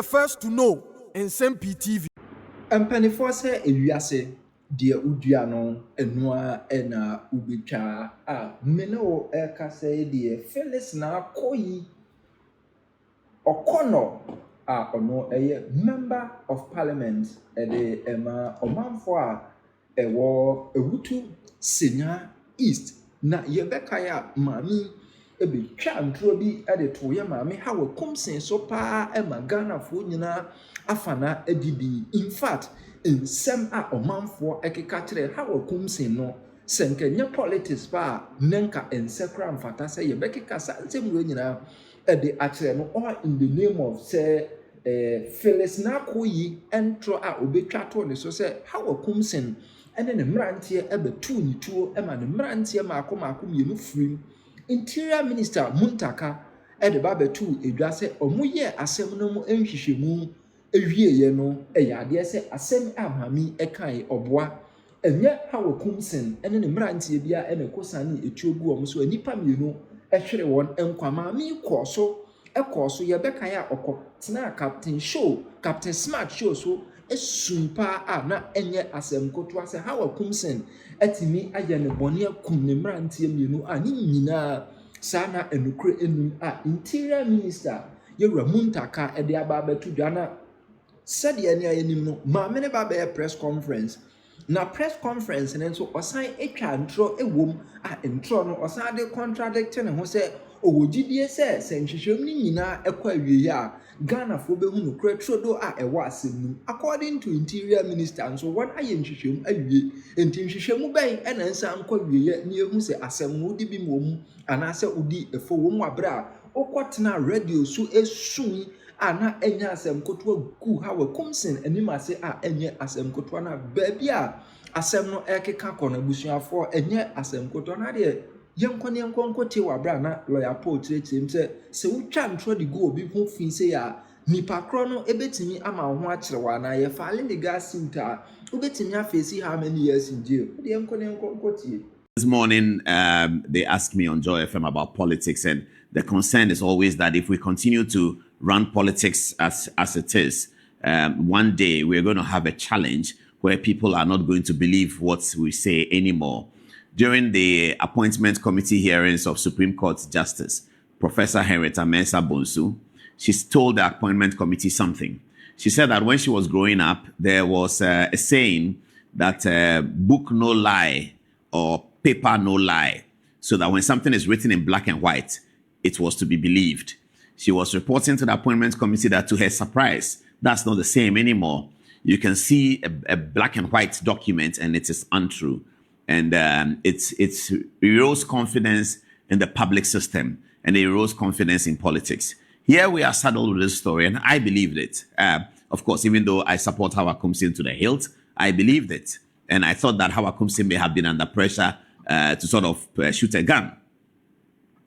the first to know Nsem-Pii TV. Mpanimfoɔ sɛ ewiase deɛ udua no enua ɛna ubetwa a mmene wo ɛkasa deɛ Felix na akɔyi ɔkɔnɔ a ɔno ɛyɛ member of parliament ɛde ɛma ɔmanfoɔ a ɛwɔ ewutu Senya East na yɛbɛka ya maame ebetwa ntoro bi ɛde to yɛ maame ha wɔ kumsen so paa ɛma Ghanafoɔ nyinaa afana adidi. In fact, nsɛm a ɔmanfoɔ ɛkeka kyerɛ ha wɔ kumsen no sɛ nkɛnyɛ politics pa nenka nsekra mfata sɛ yɛbɛkeka sa nsɛm wɔ nyinaa ɛde akyerɛ no all in the name of sɛ Felix na akɔyi entro a obetwa to ne so sɛ ha wɔ kumsen ɛne ne mmeranteɛ ɛbɛtu ne tuo ɛma ne mmeranteɛ maako mmienu firim. Interior Minister Muntaka ɛde ba bɛtu edwa sɛ ɔmo yɛ asɛm no mu nhwehwɛmu ewieyɛ no ɛyɛ adeɛ sɛ asɛm a maame ɛkae ɔboa ɛnyɛ ha wɔ kumsen ɛne ne mmeranteɛ bia ɛna kosa ne etuo gu ɔmo so nipa mmienu ɛhwere wɔn nkwa maame kɔɔ so yɛbɛka ya ɔkɔ tena Captain Smart show so esun pa a na ɛnyɛ asɛm kotoa sɛ ha wɔ kumsen ɛtimi ayɛ ne bɔne akum ne mmeranteɛ mmienu a ne nyinaa saa na enukure enum a Interior Minister yɛwura Muntaka ɛde aba abɛto dwa na sɛdeɛ ne ayɛnim no maame ne ba bɛyɛ press conference na press conference ne nso ɔsan atwa ntoro ewom a ntoro no ɔsan de contradict ne ho sɛ owogidie sɛ nhwehwɛm ne nyinaa ɛkɔ awie a Ghanafoɔ bɛhu no kura trodo a ɛwɔ asɛm mu according to Interior Minister nso wɔn ayɛ nhwehwɛm awie enti nhwehwɛm bɛn ɛna nsa nkɔ awie ne ehu sɛ asɛm no di bi mu mu anaasɛ odi efo wɔ mu abere a okɔtena radio so esun a na enya asɛm kotoa gu ha wɔ kumsen anim ase a enye asɛm kotoa na baabi a asɛm no ɛkeka kɔ na busuafoɔ enye asɛm kotoa na de yɛnkɔ tie wɔ abere na lawyer Paul kyerɛkyerɛm sɛ wotwa ntoro de go obi ho fi sɛ ya nipa koro no ebetimi ama ho akyerɛ wa na yɛ filing legal suit a obetimi afesi how many years in jail de yɛnkɔ tie. This morning, they asked me on Joy FM about politics, and the concern is always that if we continue to run politics as it is, one day we're going to have a challenge where people are not going to believe what we say anymore. During the appointment committee hearings of Supreme Court Justice, Professor Henrietta Mensah Bonsu, she told the appointment committee something. She said that when she was growing up, there was a saying that book no lie or paper no lie, so that when something is written in black and white, it was to be believed. She was reporting to the appointment committee that, to her surprise, that's not the same anymore. You can see a black and white document and it is untrue. And it's erodes confidence in the public system and it erodes confidence in politics. Here we are saddled with this story, and I believed it. Of course, even though I support Hawa Kumsin to the hilt, I believed it. And I thought that Hawa Kumsin may have been under pressure to sort of shoot a gun.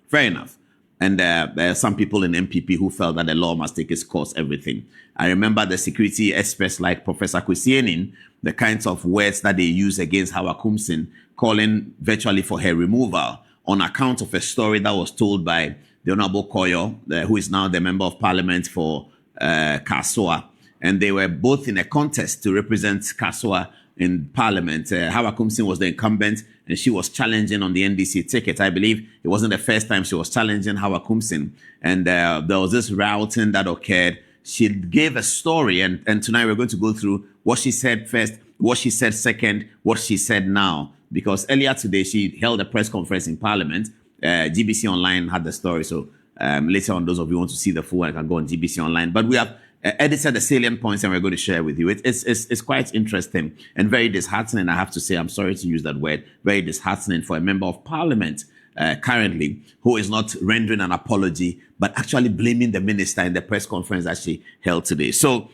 Fair enough. And there are some people in MPP who felt that the law must take its course, everything. I remember the security experts like Professor Koryoo, the kinds of words that they use against Hawa Kumsin, calling virtually for her removal on account of a story that was told by the Honorable Koryoo, who is now the Member of Parliament for Kassoa. And they were both in a contest to represent Kassoa in Parliament. Hawa Kumsin was the incumbent and she was challenging on the NDC ticket. I believe it wasn't the first time she was challenging Hawa Kumsin. And there was this routing that occurred. She gave a story, and tonight we're going to go through what she said first, what she said second, what she said now. Because earlier today, she held a press conference in Parliament. GBC Online had the story. So later on, those of you who want to see the full, I can go on GBC Online. But we have edited the salient points and we're going to share with you. It's quite interesting and very disheartening, I have to say. I'm sorry to use that word. Very disheartening for a member of Parliament currently who is not rendering an apology, but actually blaming the minister in the press conference that she held today. So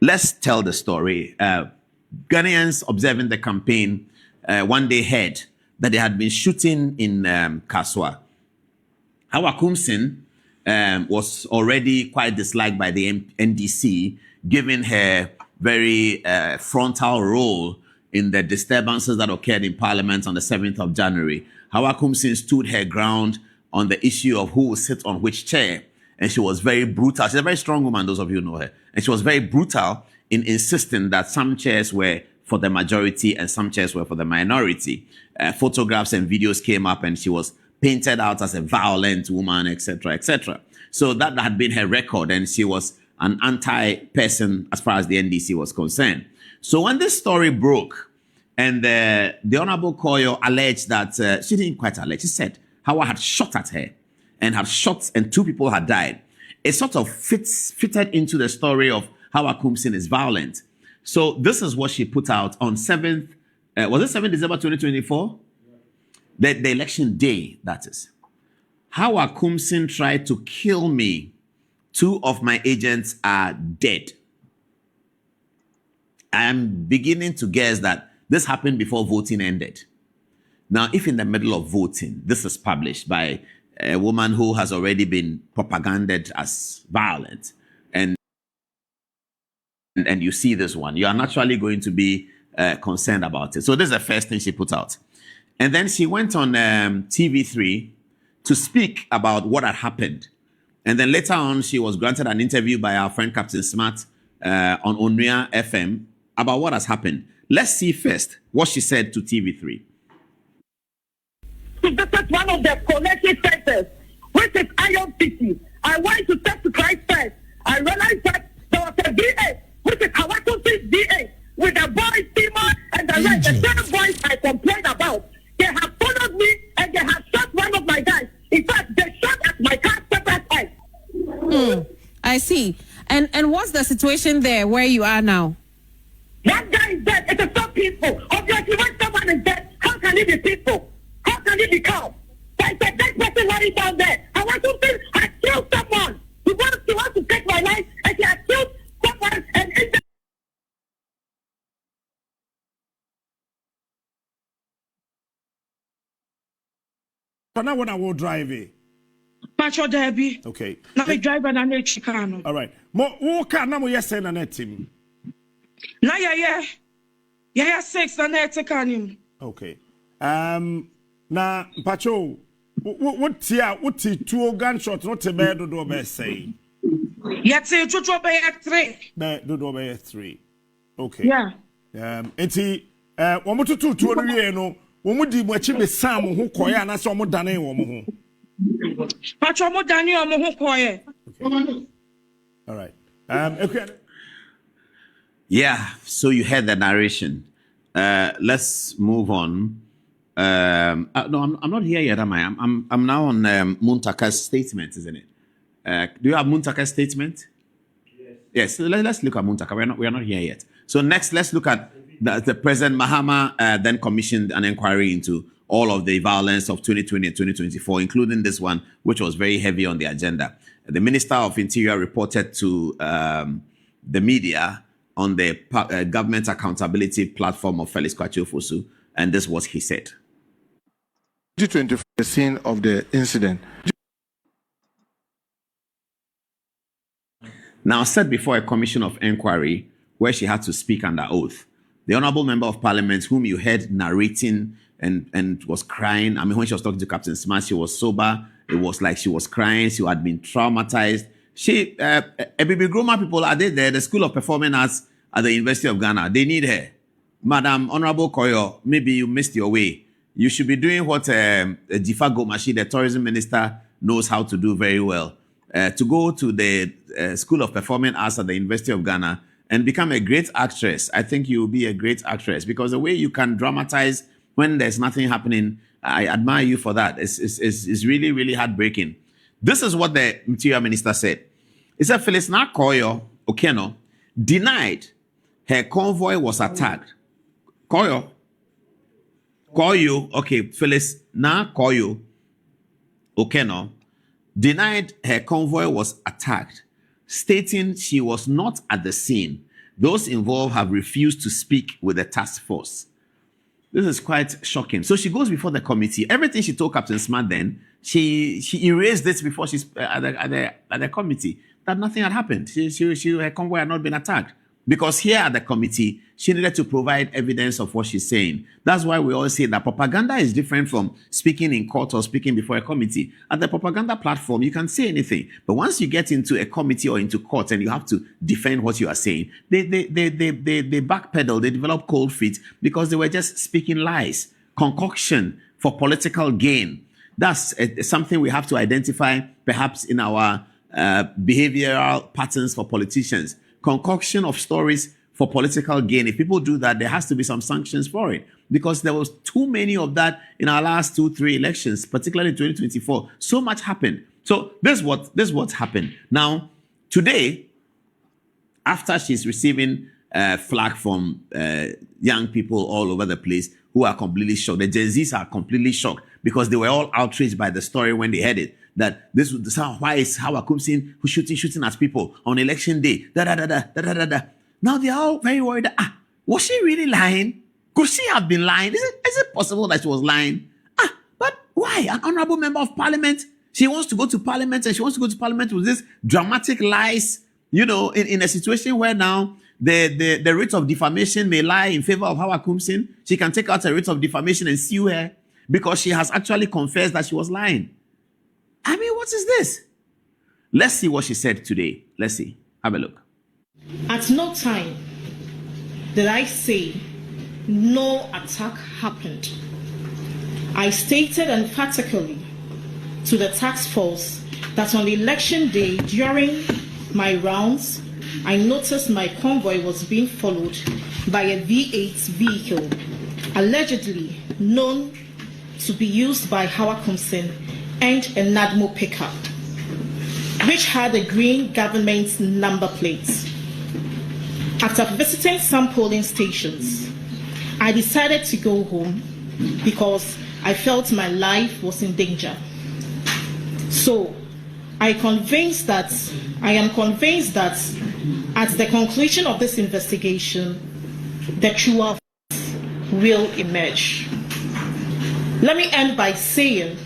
let's tell the story. Ghanaians observing the campaign one day heard that they had been shooting in Kassoa. Hawa Kumsin was already quite disliked by the NDC, given her very frontal role in the disturbances that occurred in Parliament on the 7th of January. Hawa Kumsin stood her ground on the issue of who will sit on which chair And she was very brutal. She's a very strong woman, those of you who know her. And she was very brutal in insisting that some chairs were for the majority and some chairs were for the minority. Photographs and videos came up and she was painted out as a violent woman, etc., etc. So that had been her record, and she was an anti-person as far as the NDC was concerned. So when this story broke, and the Honorable Koryoo alleged that, she didn't quite allege, she said Howard had shot at her, and 2 people had died. It sort of fitted into the story of how Akumsin is violent. So this is what she put out on 7th, was it 7th December 2024? The election day, that is. How Akumsin tried to kill me. 2 of my agents are dead. I am beginning to guess that this happened before voting ended. Now, if in the middle of voting, this is published by a woman who has already been propaganded as violent, and you see this one, you are naturally going to be concerned about it. So this is the first thing she put out. And then she went on TV3 to speak about what had happened. And then later on, she was granted an interview by our friend Captain Smart on Onua FM about what has happened. Let's see first what she said to TV3. This is one of the collection centers, which is Iron City. I went to talk to Christ first. I realized that there was a DA, which is Hawakusi's DA, with the boys, Tima, and the rest. The same boys I complained about. They have followed me and they have shot one of my guys. In fact, they shot at my car several times. I see. And what's the situation there where you are now? One guy is dead. It is not peaceful. Obviously, when someone is dead, how can it be peaceful? How can it be calm? There's a dead person lying down there. I want to think I killed someone. He wants to take my life, and he has killed someone. And now when I will drive it. Pacho Debbie. Okay. Now we drive an Chicano. All right. Mo can now yes send an team. Now yeah 6 and Chicano. Okay. Na Pacho, what 2 gunshots not a bad do be say. Yet say to be at 3. Do be 3. Okay. Yeah. Enti one more 2 no. When we did what you be Sam who koya and that's almost done one. Pacho mo Daniel mo koye. All right. Okay. Yeah, so you heard the narration. Let's move on. No, I'm not here yet, am I? I'm now on Muntaka's statement, isn't it? Do you have Muntaka's statement? Yes. Let's look at Muntaka. We are not here yet. So next, let's look at the President Mahama then commissioned an inquiry into all of the violence of 2020 and 2024, including this one, which was very heavy on the agenda. The Minister of Interior reported to the media on the government accountability platform of Felix Kwatiofosu, and this was he said. 2024, the scene of the incident. Now, said before a commission of inquiry where she had to speak under oath. The Honourable Member of Parliament, whom you heard narrating and was crying. I mean, when she was talking to Captain Smart, she was sober. It was like she was crying. She had been traumatized. She, Ebibi Groma people, are they there? The School of Performing Arts at the University of Ghana. They need her. Madam Honourable Koryoo, maybe you missed your way. You should be doing what Difa Gomashi, the tourism minister, knows how to do very well. To go to the School of Performing Arts at the University of Ghana and become a great actress. I think you will be a great actress because the way you can dramatize when there's nothing happening, I admire you for that. It's really, really heartbreaking. This is what the Interior Minister said. He said, Phyllis Na Koryoo Okenno denied her convoy was attacked. Koryoo, okay, Phyllis Na Koryoo Okenno denied her convoy was attacked, stating she was not at the scene. Those involved have refused to speak with the task force. This is quite shocking. So she goes before the committee. Everything she told Captain Smart then, she erased it before she's at the committee, that nothing had happened. Her convoy had not been attacked. Because here at the committee, she needed to provide evidence of what she's saying. That's why we always say that propaganda is different from speaking in court or speaking before a committee. At the propaganda platform, you can say anything. But once you get into a committee or into court and you have to defend what you are saying, they backpedal, they develop cold feet because they were just speaking lies, concoction for political gain. That's something we have to identify perhaps in our behavioral patterns for politicians. Concoction of stories for political gain. If people do that, there has to be some sanctions for it, because there was too many of that in our last 2-3 elections, particularly 2024. So much happened. So this is what's happened. Now, today, after she's receiving flack from young people all over the place who are completely shocked, the Gen Zs are completely shocked because they were all outraged by the story when they heard it. That why is Hawa Kumsin who's shooting at people on election day? Now they are all very worried. Was she really lying? Could she have been lying? Is it possible that she was lying? But why? An honorable member of parliament. She wants to go to parliament, and she wants to go to parliament with this dramatic lies. You know, in a situation where now the writ of defamation may lie in favor of Hawa Kumsin. She can take out a writ of defamation and sue her because she has actually confessed that she was lying. I mean, what is this? Let's see what she said today. Let's see. Have a look. At no time did I say no attack happened. I stated emphatically to the task force that on election day during my rounds, I noticed my convoy was being followed by a V8 vehicle, allegedly known to be used by Hawa Kumsin and a NADMO pickup, which had a green government number plate. After visiting some polling stations, I decided to go home because I felt my life was in danger. So I am convinced that at the conclusion of this investigation, the truth will emerge. Let me end by saying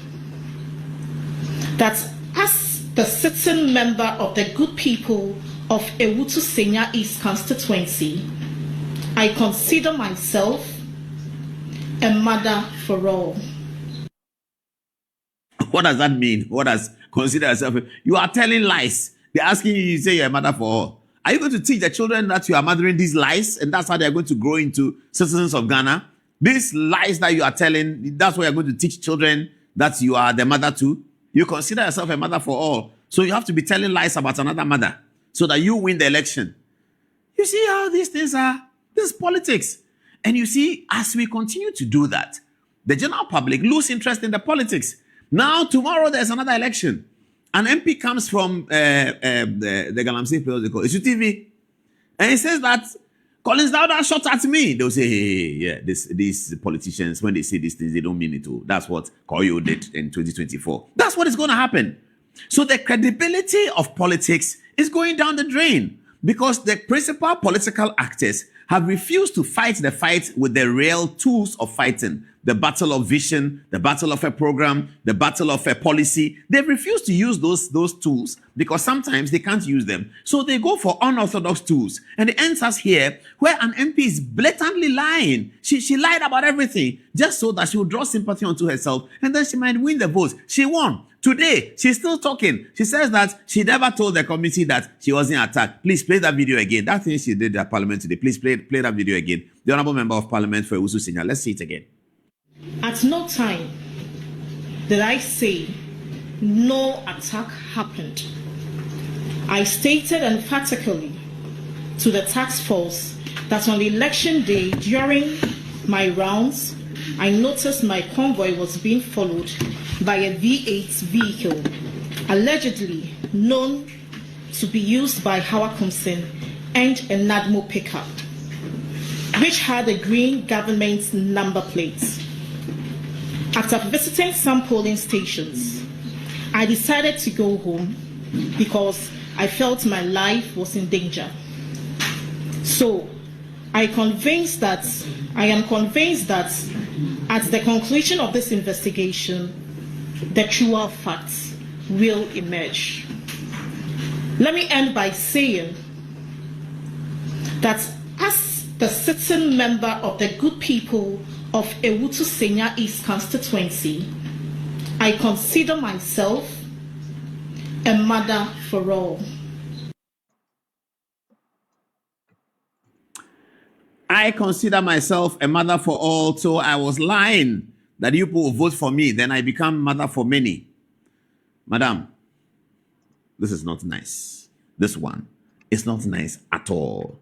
that as the sitting member of the good people of Ewutu Senya East constituency, I consider myself a mother for all. What does that mean? What does consider yourself? You are telling lies. They're asking you, you say you're a mother for all. Are you going to teach the children that you are mothering these lies and that's how they're going to grow into citizens of Ghana? These lies that you are telling, that's what you're going to teach children that you are the mother to? You consider yourself a mother for all. So you have to be telling lies about another mother so that you win the election. You see how these things are? This is politics. And you see, as we continue to do that, the general public lose interest in the politics. Now, tomorrow, there's another election. An MP comes from the Galamsey periodical, it's TV, and he says that Collins Dowda shot at me. They'll say, hey, yeah, these politicians, when they say these things, they don't mean it to. That's what Koryoo did in 2024. That's what is going to happen. So the credibility of politics is going down the drain because the principal political actors have refused to fight the fight with the real tools of fighting. The battle of vision, the battle of a program, the battle of a policy. They've refused to use those tools because sometimes they can't use them. So they go for unorthodox tools. And it ends us here where an MP is blatantly lying. She lied about everything just so that she will draw sympathy onto herself and then she might win the votes. She won. Today, she's still talking. She says that she never told the committee that she wasn't attacked. Please play that video again. That thing she did at Parliament today. Please play that video again. The Honorable Member of Parliament for Ewutu Senya. Let's see it again. At no time did I say no attack happened. I stated emphatically to the task force that on election day during my rounds, I noticed my convoy was being followed by a V8 vehicle, allegedly known to be used by Hawa Kumsin and a NADMO pickup, which had a green government number plate. After visiting some polling stations, I decided to go home because I felt my life was in danger. So I am convinced that at the conclusion of this investigation, the truer facts will emerge. Let me end by saying that as the sitting member of the good people of Ewutu Senya East constituency, I consider myself a mother for all. I consider myself a mother for all, so I was lying that you people will vote for me, then I become mother for many. Madam, this is not nice. This one is not nice at all.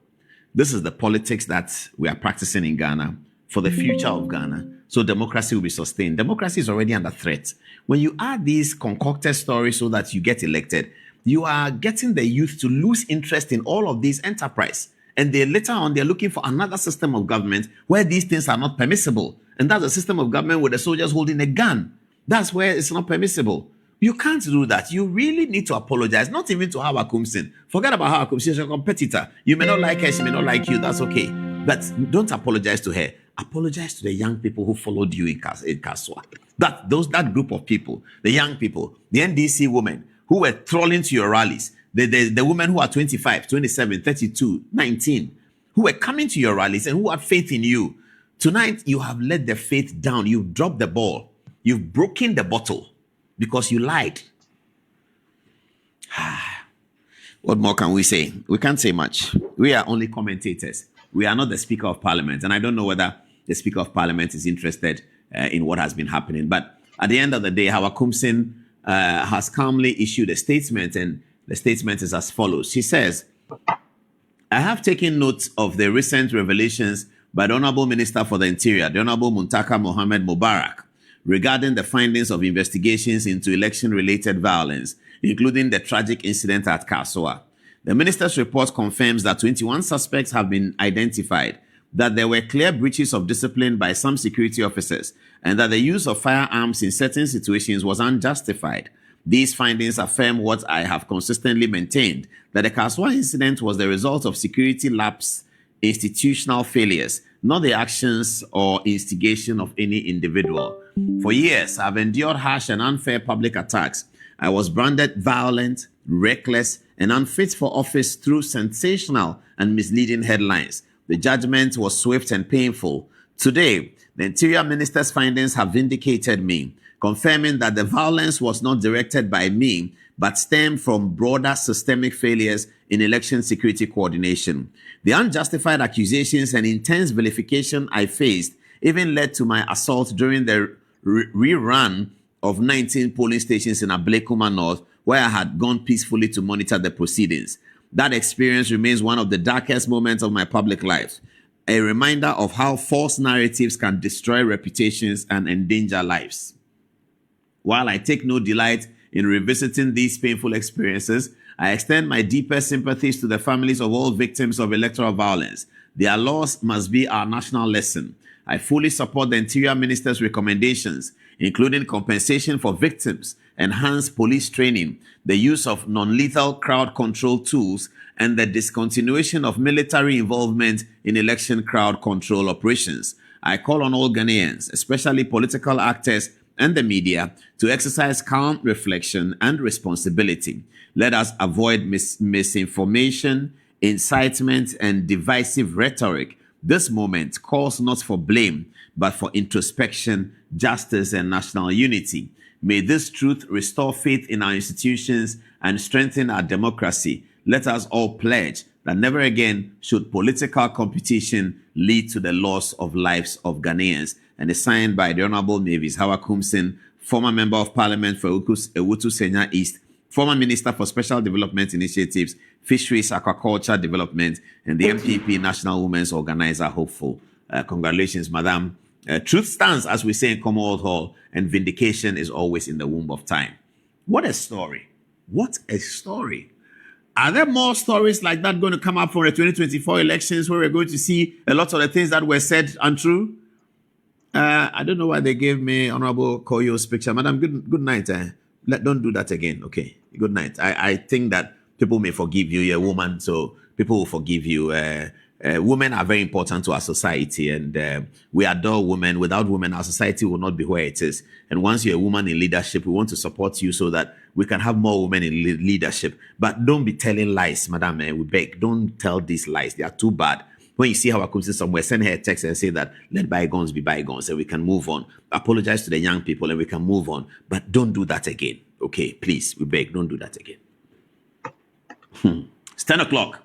This is the politics that we are practicing in Ghana for the future of Ghana, so democracy will be sustained. Democracy is already under threat. When you add these concocted stories so that you get elected, you are getting the youth to lose interest in all of these enterprise. And they later on, they're looking for another system of government where these things are not permissible. And that's a system of government with the soldiers holding a gun. That's where it's not permissible. You can't do that. You really need to apologize, not even to Hawa Kumsin. Forget about Hawa Kumsin. She's your competitor. You may not like her, she may not like you. That's okay. But don't apologize to her. Apologize to the young people who followed you in Kaswa. That group of people, the young people, the NDC women who were trolling to your rallies, the women who are 25, 27, 32, 19, who were coming to your rallies and who had faith in you. Tonight, you have let their faith down. You've dropped the ball. You've broken the bottle because you lied. What more can we say? We can't say much. We are only commentators. We are not the Speaker of Parliament. And I don't know whether the Speaker of Parliament is interested in what has been happening. But at the end of the day, Hawa Kumsin has calmly issued a statement, and the statement is as follows. She says, I have taken note of the recent revelations by the Honorable Minister for the Interior, the Honorable Muntaka Mohammed Mubarak, regarding the findings of investigations into election-related violence, including the tragic incident at Kaswa. The minister's report confirms that 21 suspects have been identified, that there were clear breaches of discipline by some security officers, and that the use of firearms in certain situations was unjustified. These findings affirm what I have consistently maintained, that the Kaswa incident was the result of security lapse, institutional failures, not the actions or instigation of any individual. For years, I've endured harsh and unfair public attacks. I was branded violent, reckless, and unfit for office through sensational and misleading headlines. The judgment was swift and painful. Today, the Interior Minister's findings have vindicated me, confirming that the violence was not directed by me, but stemmed from broader systemic failures in election security coordination. The unjustified accusations and intense vilification I faced even led to my assault during the rerun of 19 polling stations in Ablekuma North, where I had gone peacefully to monitor the proceedings. That experience remains one of the darkest moments of my public life, a reminder of how false narratives can destroy reputations and endanger lives. While I take no delight in revisiting these painful experiences, I extend my deepest sympathies to the families of all victims of electoral violence. Their loss must be our national lesson. I fully support the Interior Minister's recommendations, including compensation for victims, enhanced police training, the use of non-lethal crowd control tools, and the discontinuation of military involvement in election crowd control operations. I call on all Ghanaians, especially political actors and the media, to exercise calm reflection and responsibility. Let us avoid misinformation, incitement, and divisive rhetoric. This moment calls not for blame, but for introspection, justice, and national unity. May this truth restore faith in our institutions and strengthen our democracy. Let us all pledge that never again should political competition lead to the loss of lives of Ghanaians. And is signed by the Honorable Mavis Hawa Kumsin, former Member of Parliament for Ewutu Senya East, former Minister for Special Development Initiatives, Fisheries, Aquaculture Development, and the NPP National Women's Organizer Hopeful. Congratulations, Madam. Truth stands, as we say in Commonwealth Hall, and vindication is always in the womb of time. What a story. What a story. Are there more stories like that going to come up for the 2024 elections where we're going to see a lot of the things that were said untrue? I don't know why they gave me Honorable Koryoo's picture. Madam, good night. Don't do that again. Okay, good night. I think that people may forgive you. You're a woman, so people will forgive you. Women are very important to our society, and we adore women. Without women, our society will not be where it is. And once you're a woman in leadership, we want to support you so that we can have more women in leadership. But don't be telling lies, madam. We beg, don't tell these lies. They are too bad. When you see how I come somewhere, send her a text and say that let bygones be bygones and we can move on. Apologize to the young people and we can move on. But don't do that again. Okay, please, we beg, don't do that again. It's 10 o'clock.